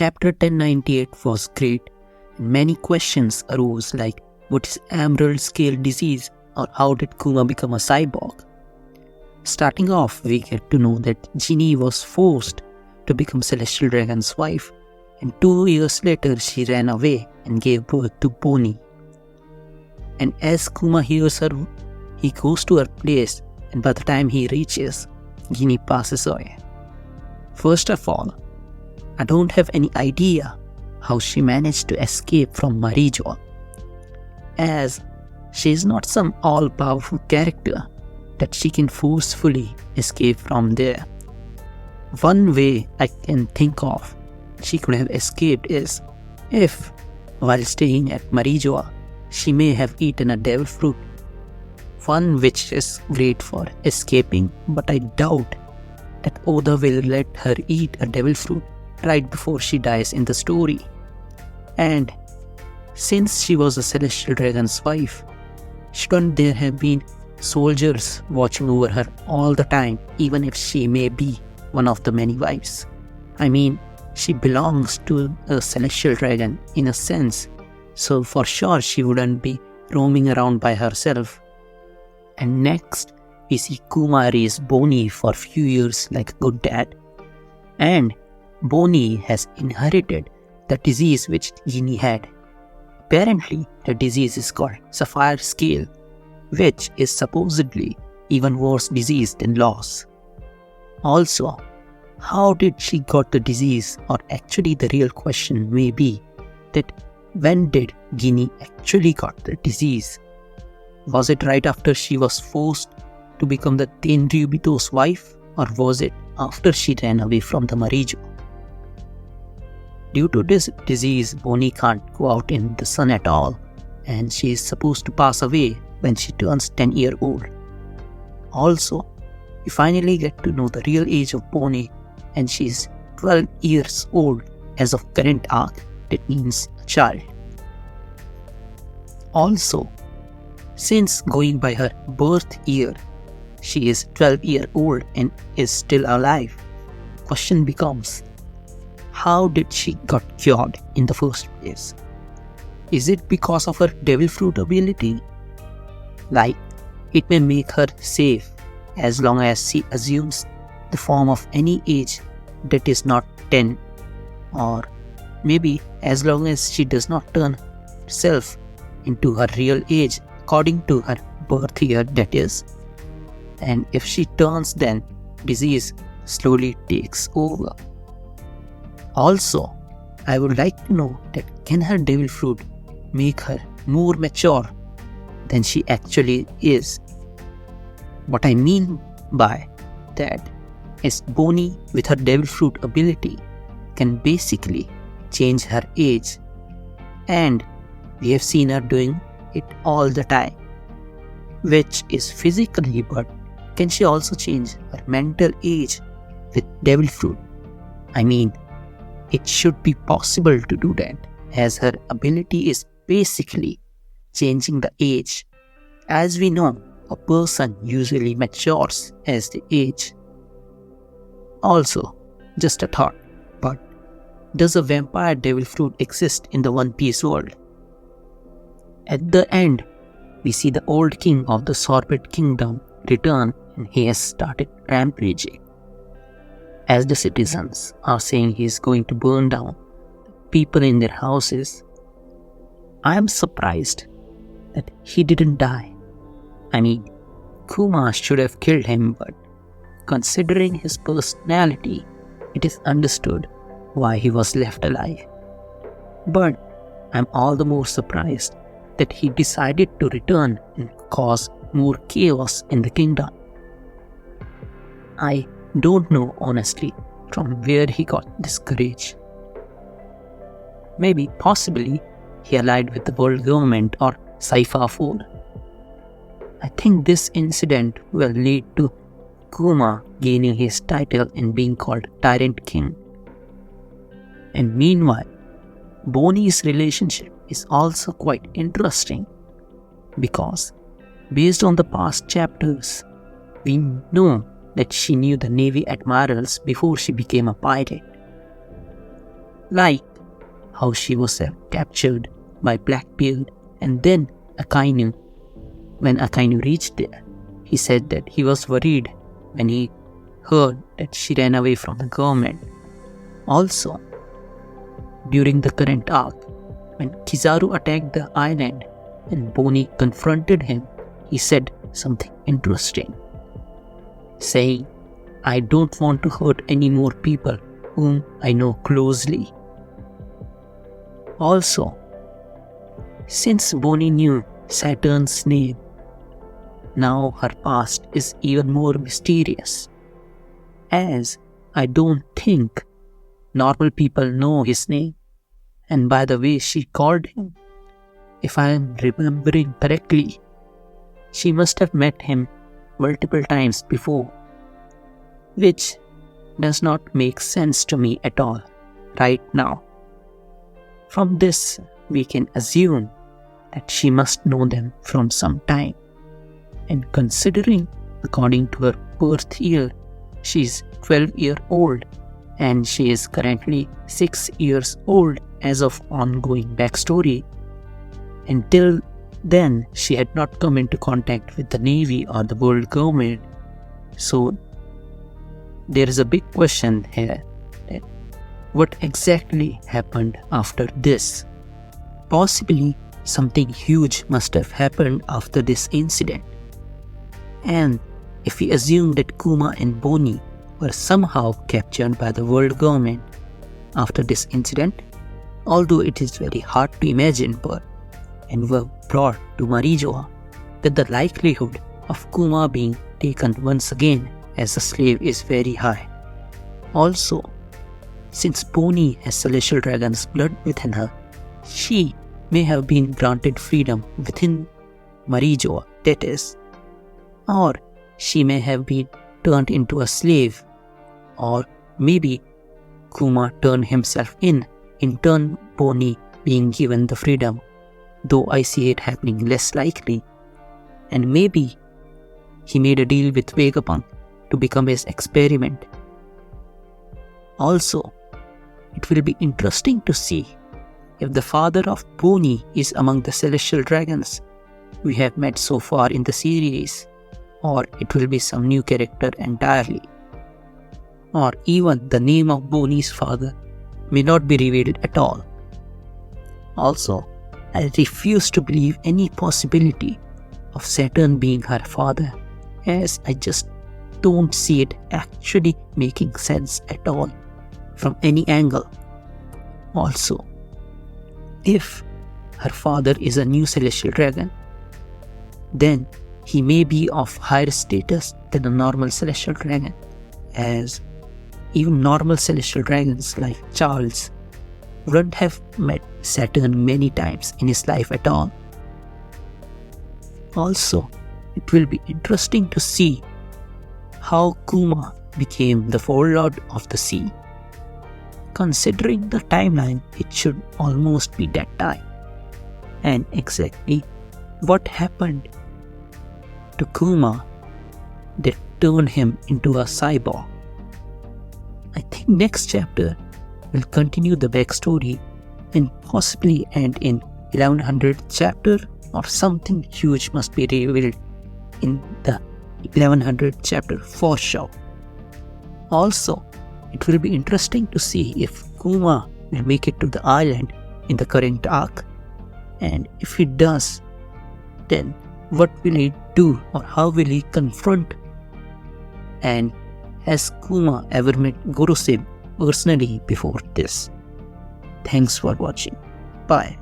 Chapter 1098 was great, and many questions arose like what is emerald scale disease or how did Kuma become a cyborg? Starting off, we get to know that Ginny was forced to become Celestial Dragon's wife, and 2 years later she ran away and gave birth to Bonney. And as Kuma hears her, he goes to her place, and by the time he reaches, Ginny passes away. First of all, I don't have any idea how she managed to escape from Marijoa, as she is not some all-powerful character that she can forcefully escape from there. One way I can think of she could have escaped is if, while staying at Marijoa, she may have eaten a devil fruit, one which is great for escaping, but I doubt that Oda will let her eat a devil fruit right before she dies in the story. And since she was a Celestial Dragon's wife, shouldn't there have been soldiers watching over her all the time, even if she may be one of the many wives? I mean, she belongs to a Celestial Dragon in a sense, so for sure she wouldn't be roaming around by herself. And next, we see Kuma raise Bonney for a few years like a good dad. And Bonney has inherited the disease which Ginny had. Apparently, the disease is called Sapphire Scale, which is supposedly even worse disease than loss. Also, how did she got the disease, or actually the real question may be that when did Ginny actually got the disease? Was it right after she was forced to become the Tenryubito's wife, or was it after she ran away from the Marijoa? Due to this disease, Bonney can't go out in the sun at all, and she is supposed to pass away when she turns 10-year-old. Also, we finally get to know the real age of Bonney, and she is 12 years old as of current arc. That means a child. Also, since going by her birth year, she is 12-year-old and is still alive, question becomes, how did she got cured in the first place? Is it because of her devil fruit ability? Like, it may make her safe as long as she assumes the form of any age that is not 10, or maybe as long as she does not turn herself into her real age according to her birth year, that is. And if she turns, then disease slowly takes over. Also, I would like to know that can her devil fruit make her more mature than she actually is? What I mean by that is Bonney with her devil fruit ability can basically change her age, and we have seen her doing it all the time, which is physically, but can she also change her mental age with devil fruit? I mean, it should be possible to do that, as her ability is basically changing the age. As we know, a person usually matures as they age. Also, just a thought, but does a vampire devil fruit exist in the One Piece world? At the end, we see the old king of the Sorbet Kingdom return, and he has started rampaging. As the citizens are saying he is going to burn down people in their houses, I am surprised that he didn't die. I mean, Kuma should have killed him, but considering his personality, it is understood why he was left alive. But I'm all the more surprised that he decided to return and cause more chaos in the kingdom. I don't know honestly from where he got this courage. Maybe, possibly, he allied with the world government or Saifa 4. I think this incident will lead to Kuma gaining his title and being called Tyrant King. And meanwhile, Bonney's relationship is also quite interesting because based on the past chapters, we know that she knew the Navy admirals before she became a pirate. like how she was captured by Blackbeard, and then Akainu. When Akainu reached there, he said that he was worried when he heard that she ran away from the government. Also, during the current arc, when Kizaru attacked the island and Bonney confronted him, he said something interesting, saying, "I don't want to hurt any more people whom I know closely." Also, since Bonney knew Saturn's name, now her past is even more mysterious, as I don't think normal people know his name. And by the way she called him, if I am remembering correctly, she must have met him multiple times before, which does not make sense to me at all right now. From this, we can assume that she must know them from some time. And considering, according to her birth year, she is 12-year-old and she is currently 6 years old as of ongoing backstory. Until then, she had not come into contact with the Navy or the world government. So, there is a big question here. That what exactly happened after this? Possibly, something huge must have happened after this incident. And if we assume that Kuma and Bonney were somehow captured by the world government after this incident, although it is very hard to imagine, and were brought to Marijoa, that the likelihood of Kuma being taken once again as a slave is very high. Also, since Bonney has celestial dragon's blood within her, she may have been granted freedom within Marijoa, that is, or she may have been turned into a slave, or maybe Kuma turned himself in turn Bonney being given the freedom, though I see it happening less likely, and maybe he made a deal with Vegapunk to become his experiment. Also, it will be interesting to see if the father of Bonney is among the celestial dragons we have met so far in the series, or it will be some new character entirely. Or even the name of Bonney's father may not be revealed at all. Also, I refuse to believe any possibility of Saturn being her father, as I just don't see it actually making sense at all from any angle. Also, if her father is a new celestial dragon, then he may be of higher status than a normal celestial dragon, as even normal celestial dragons like Charles wouldn't have met Saturn many times in his life at all. Also, it will be interesting to see how Kuma became the Warlord of the Sea. Considering the timeline, it should almost be that time. And exactly what happened to Kuma that turned him into a cyborg. I think next chapter will continue the backstory and possibly end in 1100th chapter, or something huge must be revealed in the 1100th chapter for sure. Also, it will be interesting to see if Kuma will make it to the island in the current arc, and if he does, then what will he do, or how will he confront? And has Kuma ever met Gorosei personally before this? Thanks for watching. Bye.